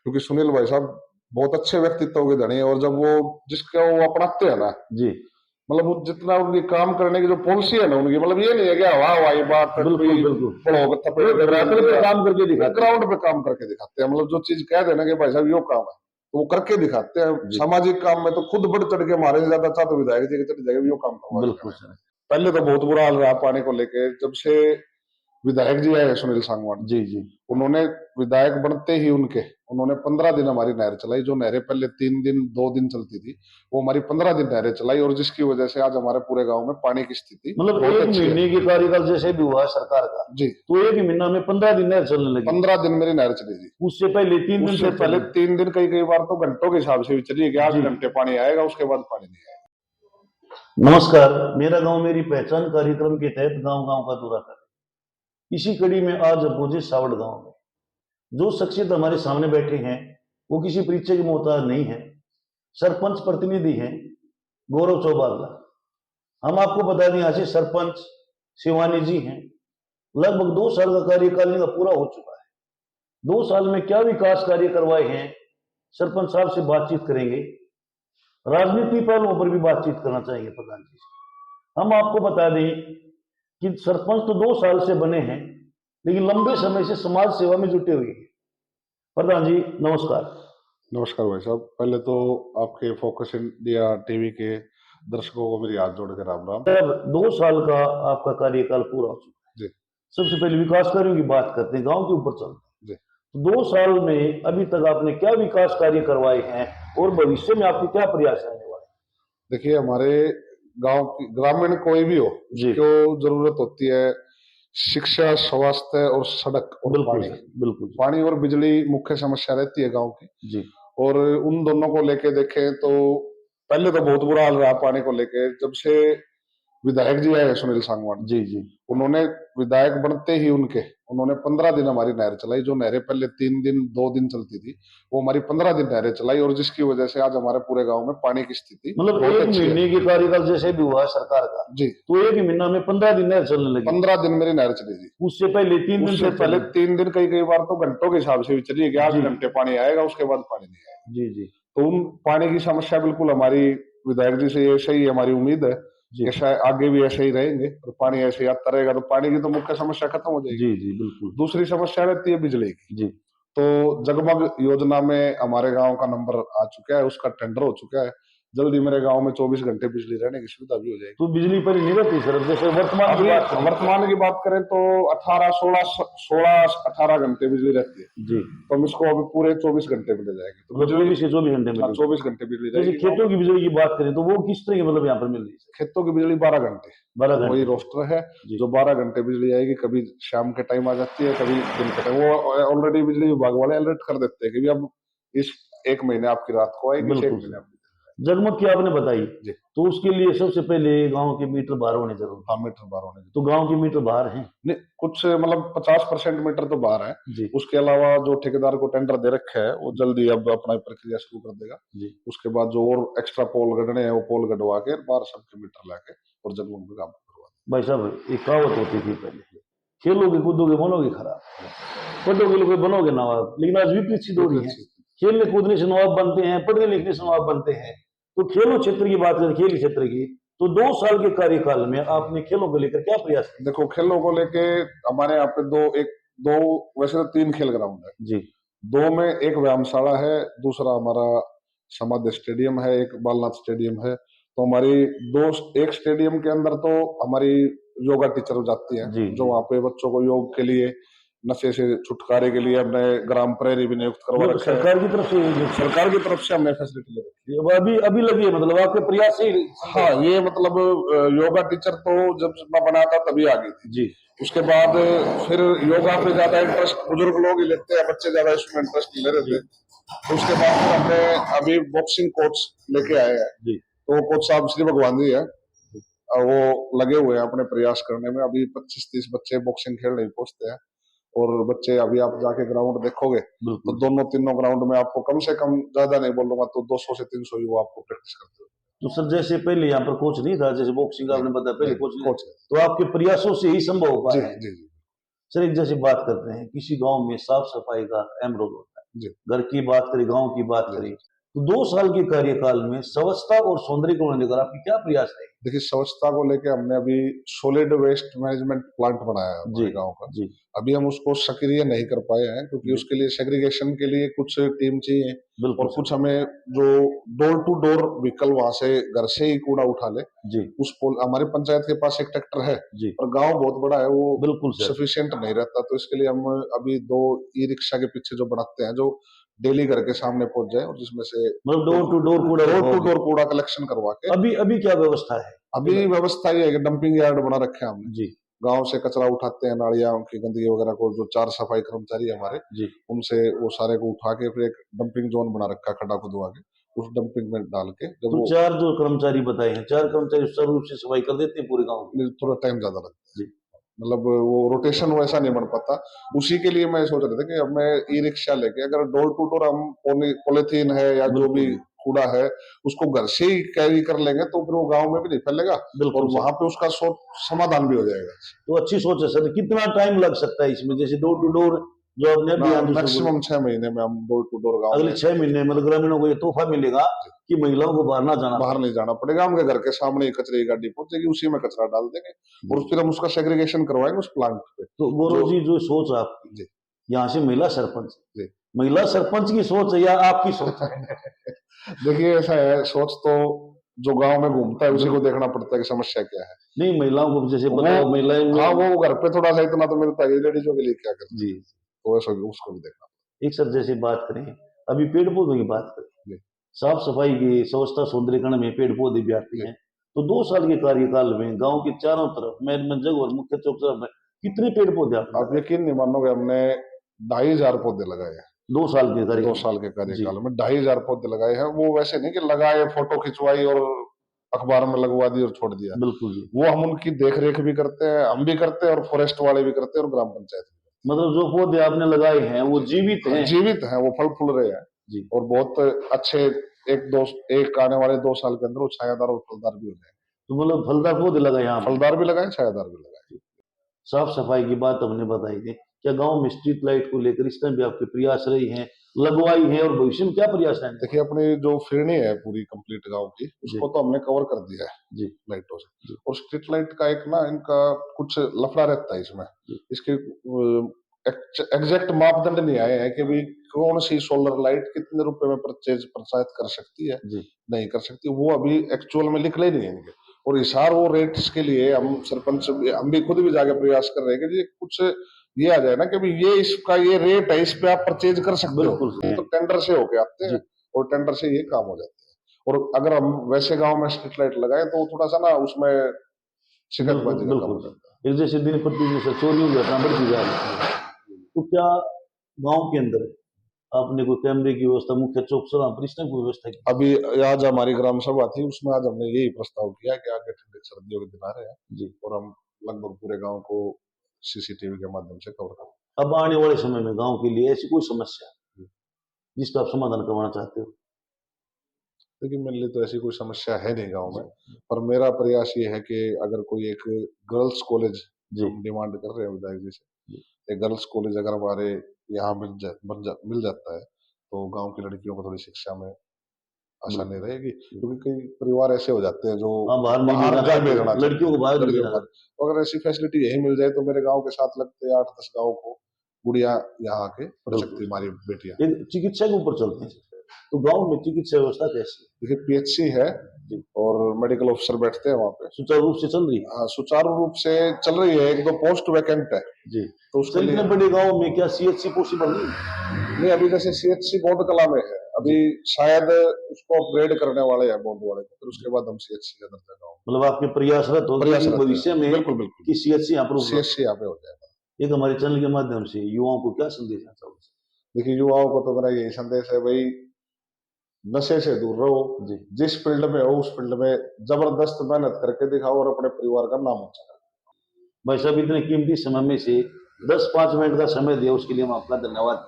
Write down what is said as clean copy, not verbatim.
क्योंकि सुनील भाई साहब बहुत अच्छे व्यक्तित्व के धनी है, और जब वो जिसका वो अपनाते हैं ना जी, मतलब वो जितना उनकी काम करने की जो पॉलिसी है ना उनकी, मतलब ये नहीं है कि हवा हवाई बात बिल्कुल बिल्कुल ग्राउंड पे काम करके दिखाते हैं। पे काम करके दिखाते हैं। मतलब जो चीज कह देना कि भाई साहब यो काम है तो वो करके दिखाते हैं। जी, सामाजिक काम में तो खुद बढ़ चढ़ के हमारे से ज्यादा अच्छा तो विधायक जी के चढ़ जाएगा, यो काम करवा के बिल्कुल जाना है। सर। पहले तो बहुत बुरा हाल रहा पानी को लेके, जब से विधायक जी आए सुनील सांगवान, जी जी उन्होंने विधायक बनते ही उन्होंने 15 दिन हमारी नहर चलाई। जो नहरें पहले 3 दिन 2 दिन चलती थी, वो हमारी 15 दिन नहरें चलाई, और जिसकी वजह से आज हमारे पूरे गांव में पानी की स्थिति मतलब बहुत एक अच्छी है। महीने के कार्यकाल जैसे भी हुआ सरकार का, जी, तो एक ही महीना में 15 दिन नहर चलने लगी। 15 दिन मेरी नहर चली थी। उससे पहले 3 दिन उससे से पहले चली। 3 दिन, कई कई बार तो घंटों के हिसाब से भी चली कि 8 घंटे पानी आएगा, उसके बाद पानी नहीं आएगा। नमस्कार, मेरा गांव मेरी पहचान कार्यक्रम के तहत गांव गांव का दौरा कर इसी कड़ी में आज अपोजिट सावड़ गांव में जो शख्सियत हमारे सामने बैठे हैं वो किसी परिचय के मोहताज नहीं है। सरपंच प्रतिनिधि हैं गौरव चौबागला। हम आपको बता दें, यहाँ से सरपंच शिवानी जी हैं। लगभग 2 साल का कार्यकाल इनका पूरा हो चुका है। 2 साल में क्या विकास कार्य करवाए हैं, सरपंच साहब से बातचीत करेंगे। राजनीति पहलुओं पर भी बातचीत करना चाहेंगे प्रधान जी से। हम आपको बता दें कि सरपंच तो 2 साल से बने हैं, लेकिन लंबे समय से समाज सेवा में जुटे हुए हैं। प्रधान जी नमस्कार। नमस्कार भाई साहब, पहले तो आपके फोकस इंडिया टीवी के दर्शकों को मेरी हाथ जोड़ के राम राम। सर 2 साल का आपका कार्यकाल पूरा हो चुका है। सबसे पहले विकास कार्यों की बात करते हैं, गांव के ऊपर चलते हैं। तो 2 साल में अभी तक आपने क्या विकास कार्य करवाए हैं और भविष्य में आपके क्या प्रयास रहने वाले? देखिए, हमारे गांव की ग्रामीण कोई भी हो, उसको जरूरत होती है शिक्षा, स्वास्थ्य और सड़क और पानी। बिल्कुल पानी और बिजली मुख्य समस्या रहती है गांव की जी। और उन दोनों को लेके देखें तो पहले तो बहुत बुरा हाल रहा पानी को लेके। जब से विधायक जी आए सुनील सांगवान, जी जी उन्होंने विधायक बनते ही उन्होंने 15 दिन हमारी नहर चलाई। जो नहरें पहले 3 दिन 2 दिन चलती थी, वो हमारी 15 दिन नहरें चलाई, और जिसकी वजह से आज हमारे पूरे गांव में पानी की स्थिति मतलब बहुत एक अच्छी है। महीने के कार्यकाल जैसे भी हुआ सरकार का, जी, तो एक ही महीना में 15 दिन नहर चलने लगी। 15 दिन मेरी नहर चली थी। उससे पहले 3 दिन उससे पहले 3 दिन, कई कई बार तो घंटों के हिसाब से भी चली कि 8 घंटे पानी आएगा, उसके बाद पानी नहीं आएगा। जी जी तो उन पानी की समस्या बिल्कुल हमारी विधायक जी से ऐसे ही हमारी उम्मीद है कि शायद आगे भी ऐसे ही रहेंगे और पानी ऐसे ही आता रहेगा, तो पानी की तो मुख्य समस्या खत्म हो जाएगी। जी जी बिल्कुल। दूसरी समस्या रहती है बिजली की। जी तो जगमग योजना में हमारे गांव का नंबर आ चुका है, उसका टेंडर हो चुका है। जल्दी मेरे गांव में 24 घंटे बिजली रहने की सुविधा भी हो जाएगी। तो बिजली पर नहीं रहती सर, जैसे वर्तमान की बात करें तो 18 घंटे बिजली रहती है। जी, तो हम इसको अभी पूरे 24 घंटे में ले जाएंगे, तो मतलब 24 घंटे में। 24 घंटे बिजली जैसे रहेगी। खेतों की बिजली की बात करें तो वो किस तरह की मतलब यहाँ पर मिल रही है? खेतों की बिजली 12 घंटे, 12 वही घंटे रोस्टर है जो 12 घंटे बिजली आएगी। कभी शाम के टाइम आ जाती है, कभी दिन के टाइम। वो ऑलरेडी बिजली विभाग वाले अलर्ट कर देते हैं कि भी अब इस एक महीने आपकी रात को आएगी, इस एक महीने आपकी। जगमग की आपने बताई, जी, तो उसके लिए सबसे पहले गांव के मीटर बाहर होने जरूरी। हाँ, मीटर बाहर होने। तो गांव के मीटर बाहर हैं? नहीं, कुछ मतलब 50% मीटर तो बाहर है जी उसके अलावा जो ठेकेदार को टेंडर दे रखा है वो जल्दी अब अपना प्रक्रिया शुरू कर देगा जी। उसके बाद जो और एक्स्ट्रा पोल गढ़ने हैं वो पोल गढ़वा के बाहर सबके मीटर लाके और जगमग में काम करवा। भाई साहब एक कहावत होती थी पहले, खेलोगे कूदोगे बनोगे खराब, पढ़ोगे बनोगे नवाब। लेकिन आज विपरीत सी दौड़ी है, खेलने कूदने से नवाब बनते हैं, पढ़ने लिखने से नवाब बनते हैं। तो खेलों क्षेत्र की बात करें, खेल क्षेत्र की, तो 2 साल के कार्यकाल में आपने खेलों को लेकर क्या प्रयास किया? देखो, खेलों को लेके हमारे यहाँ पे दो वैसे तो 3 खेल ग्राउंड है जी। 2 में एक व्यायामशाला है, दूसरा हमारा समाधि स्टेडियम है, एक बालनाथ स्टेडियम है। तो हमारी एक स्टेडियम के अंदर तो हमारी योगा टीचर जाती हैं जो वहाँ पे बच्चों को योग के लिए, नशे से छुटकारे के लिए हमने ग्राम प्रहरी भी नियुक्त करवा रखा है। सरकार की तरफ से हमने फैसिलिटी ले रखी है। अभी लगी है, मतलब आपके प्रयास से? हाँ, ये मतलब योगा टीचर तो जब मैं बना था तभी आ गई थी जी। उसके बाद फिर योगा पे ज्यादा इंटरेस्ट बुजुर्ग लोग ही लेते हैं, बच्चे ज्यादा इसमें इंटरेस्ट नहीं ले रहे थे। तो उसके बाद फिर हमने अभी बॉक्सिंग कोच लेके आए हैं। तो कोच साहब श्री भगवान जी है, वो लगे हुए हैं अपने प्रयास करने में। अभी 25-30 बच्चे बॉक्सिंग खेलने पहुंचते हैं और बच्चे अभी आप जाके ग्राउंड देखोगे तो दोनों तीनों ग्राउंड में आपको कम से कम, ज्यादा नहीं बोलूंगा तो 200 से 300 युवा आपको प्रैक्टिस करते हो। तो सर जैसे पहले यहाँ पर कोच नहीं था, जैसे बॉक्सिंग आपने बताया पहले कोच तो आपके प्रयासों से ही संभव हो पाया है। जी। सर एक जैसे बात करते हैं, किसी गांव में साफ सफाई का अहम रोल होता है, जी। घर की बात करें, गांव की बात करें, तो 2 साल के कार्यकाल में स्वच्छता और सौंदर्यीकरण लेकर आपके क्या प्रयास रहे? देखिए, स्वच्छता को लेके हमने अभी सॉलिड वेस्ट मैनेजमेंट प्लांट बनाया है जी, हमारे गांव का। जी, अभी हम उसको सक्रिय नहीं कर पाए हैं क्योंकि जी। उसके लिए सेग्रीगेशन के लिए कुछ टीम चाहिए बिल्कुल और कुछ सर। हमें जो डोर टू डोर व्हीकल वहां से घर से ही कूड़ा उठा ले। जी, हमारे पंचायत के पास एक ट्रैक्टर है जी, और गांव बहुत बड़ा है, वो बिल्कुल सर। सफिशिएंट नहीं रहता, तो इसके लिए हम अभी 2 ई रिक्शा के पीछे जो बनाते हैं जो डेली घर के सामने पहुंच जाए और जिसमें से मतलब डोर टू डोर कूड़ा डोर टू उठाओगे? डोर कूड़ा कलेक्शन करवा के। अभी अभी क्या व्यवस्था है? अभी व्यवस्था ये है कि डंपिंग यार्ड बना रखे हैं हमने। जी, गांव से कचरा उठाते हैं, नालियां की गंदगी वगैरह को, जो 4 सफाई कर्मचारी है हमारे, जी। उनसे वो सारे को उठा के फिर एक डंपिंग जोन बना रखा है, खड्डा खुदवा के उस डंपिंग में डाल के जब तो वो 4 जो कर्मचारी बताए हैं, 4 कर्मचारी सुचारू रूप से सफाई कर देते हैं पूरे गाँव की? थोड़ा टाइम ज्यादा लगता जी, है, मतलब वो रोटेशन वैसा नहीं बन पाता। उसी के लिए मैं सोच रहे थे कि अब मैं ई रिक्शा लेके अगर डोर टू डोर हम पॉलीथीन है या जो भी बिल्कुल, कूड़ा है उसको घर से ही कैरी कर लेंगे तो फिर वो गांव में भी नहीं फैलेगा और बिल्कुल सर। वहां पे उसका समाधान भी हो जाएगा। तो अच्छी सोच है सर। कितना टाइम लग सकता है इसमें? जैसे डोर टू डोर जो आपने अभियान जो शुरू मैक्सिमम 6 महीने में हम डोर टू डोर गाँव अगले में 6 महीने मतलब ग्रामीणों को ये तोहफा मिलेगा कि महिलाओं को बाहर ना जाना बाहर पड़े। नहीं जाना पड़ेगा, उनके घर के सामने ही कचरे की गाड़ी पहुंचेगी, उसी में कचरा डाल देंगे और जी। फिर हम उसका सेग्रीगेशन करवाएंगे उस प्लांट पे। तो गौरव जो जी जो सोच आपकी, जी यहाँ से जी महिला सरपंच की सोच है या आपकी सोच है? देखिए, ऐसा है, सोच तो जो गांव में घूमता है उसी को बिल्कुल। देखना पड़ता है कि समस्या क्या है। नहीं, महिलाओं को जैसे वो पता है महिलाएं हाँ, में। वो घर पे थोड़ा सा इतना तो मिलता है, लेडीजों के लिए क्या करते जी, हैं, तो वैसा उसको भी देखना। एक सर जैसे बात करें, अभी पेड़ पौधों की बात करें, जी साफ सफाई की स्वच्छता सौंदर्यीकरण में पेड़ पौधे भी आते जी हैं। तो 2 साल के कार्यकाल में गांव के चारों तरफ मैन जगह और मुख्य चौक तरफ में कितने पेड़ पौधे आपने आप लगाए? यकीन नहीं मानोगे, हमने 2,500 पौधे लगाए हैं। 2 साल के 2 साल के जी, कार्यकाल में 2,500 पौधे लगाए हैं। वो वैसे नहीं कि लगाए, फोटो खिंचवाई और अखबार में लगवा दी और छोड़ दिया। बिल्कुल जी। वो हम उनकी देख रेख भी करते हैं, हम भी करते हैं और फॉरेस्ट वाले भी करते हैं और ग्राम पंचायत भी मतलब जो पौधे आपने लगाए हैं वो जीवित करते हैं? हैं। जीवित हैं, वो फल फूल रहे हैं जी। और बहुत अच्छे। एक आने वाले 2 साल के अंदर वो छायादार और फलदार भी हो जाएंगे। तो मतलब फलदार पौधे लगाए हैं आपने? फलदार भी लगाए, छायादार भी लगाए। साफ सफाई की बात हमने बताई थी। क्या गांव में स्ट्रीट लाइट को लेकर इस टाइम भी आपके प्रयास रही हैं, लगवाई है, और भविष्य में क्या प्रयास रहेंगे? देखिए, अपनी जो फिरनी है पूरी कंप्लीट गांव की, जी, उसको तो हमने कवर कर दिया है जी, लाइटों से। जी, और स्ट्रीट लाइट का एक ना इनका कुछ लफड़ा रहता है इसमें। जी, इसके एग्जैक्ट मापदंड नहीं आए हैं कि भाई कौन सी सोलर लाइट कितने रुपए में प्रचारित कर सकती है, जी, नहीं कर सकती, वो अभी एक्चुअल में निकले नहीं है इनके। और इशार वो रेट्स के लिए हम सरपंच हम भी खुद भी जाके प्रयास कर रहे हैं कि जी कुछ ये आ जाए ना कि भाई ये इसका ये रेट है, इस पे आप परचेज कर सकते हो। बिल्कुल ये तो टेंडर से होके आते जी, हैं और टेंडर से ये काम हो जाते हैं। और अगर हम वैसे गांव में स्ट्रीट लाइट लगाए तो थोड़ा सा ना उसमें बिल्कुल, शिकायतबाजी का काम बिल्कुल हो जी। जाता है। एक जैसे दिन प्रतिदिन से चोरी की घटना बढ़ती जा रही है, तो क्या गांव के अंदर आपने कोई कैमरे की व्यवस्था, मुख्य चौक चौराहा पर इस टाइप की व्यवस्था की? अभी आज हमारी ग्राम सभा थी, उसमें आज हमने यही प्रस्ताव किया कि आगे ठंडी सर्दियों के दिन आ रहे हैं जी। और हम लगभग पूरे गांव को सीसीटीवी के माध्यम से कवर करें। अब आने वाले समय में गांव के लिए ऐसी कोई समस्या जिसका आप समाधान करवाना चाहते हो? लेकिन मेरे लिए तो ऐसी कोई समस्या है नहीं गांव में, पर मेरा प्रयास ये है कि अगर कोई एक गर्ल्स कॉलेज, जी, हम डिमांड कर रहे हैं विधायक जी जी, से, एक गर्ल्स कॉलेज अगर हमारे यहाँ मिल जाता है तो गांव की लड़कियों को थोड़ी शिक्षा में आसानी बिल्कुल। रहेगी, क्योंकि कई परिवार ऐसे हो जाते हैं जो हाँ, बाहर नहीं बाहर भेजना नहीं चाहते, भेजना चाहते लड़कियों हैं, को बाहर नहीं लड़कियों भेजना को। चाहते। तो अगर ऐसी फैसिलिटी यही मिल जाए तो मेरे गांव के साथ लगते 8-10 गाँव को गुड़िया यहाँ आके पढ़ सकती बिल्कुल। है, हमारी बेटियां। एक चिकित्सा के ऊपर चलते हैं। तो गांव में चिकित्सा व्यवस्था कैसी है? देखिए, पीएचसी है जी, और मेडिकल ऑफिसर बैठते हैं वहाँ पे। सुचारू रूप से चल रही है? हाँ, सुचारू रूप से चल रही है, 1-2 पोस्ट वैकेंट है जी। तो उसके सर लिए। इतने बड़े गांव में क्या सीएचसी पॉसिबल नहीं है? नहीं, अभी जैसे सीएचसी बौद्ध कला में है, अभी जी, शायद उसको अपग्रेड करने वाले हैं बौद्ध वाले को, फिर उसके बाद हम सीएचसी का दर्जा गाँव मतलब आपके प्रयासरत हो प्रयास कि रहते भविष्य हैं। में बिल्कुल बिल्कुल, कि सीएचसी यहाँ पर उपलब्ध। सीएचसी यहाँ पे हो जाएगा। एक हमारे चैनल के माध्यम से युवाओं को क्या संदेश देना चाहोगे? देखिए, युवाओं को तो मेरा यही संदेश है भाई, नशे से दूर रहो, जी, जिस फील्ड में हो उस फील्ड में जबरदस्त मेहनत करके दिखाओ और अपने परिवार का नाम ऊंचा करो। भाई साहब इतने कीमती समय में से 10-5 मिनट का समय दिया उसके लिए हम आपका धन्यवाद।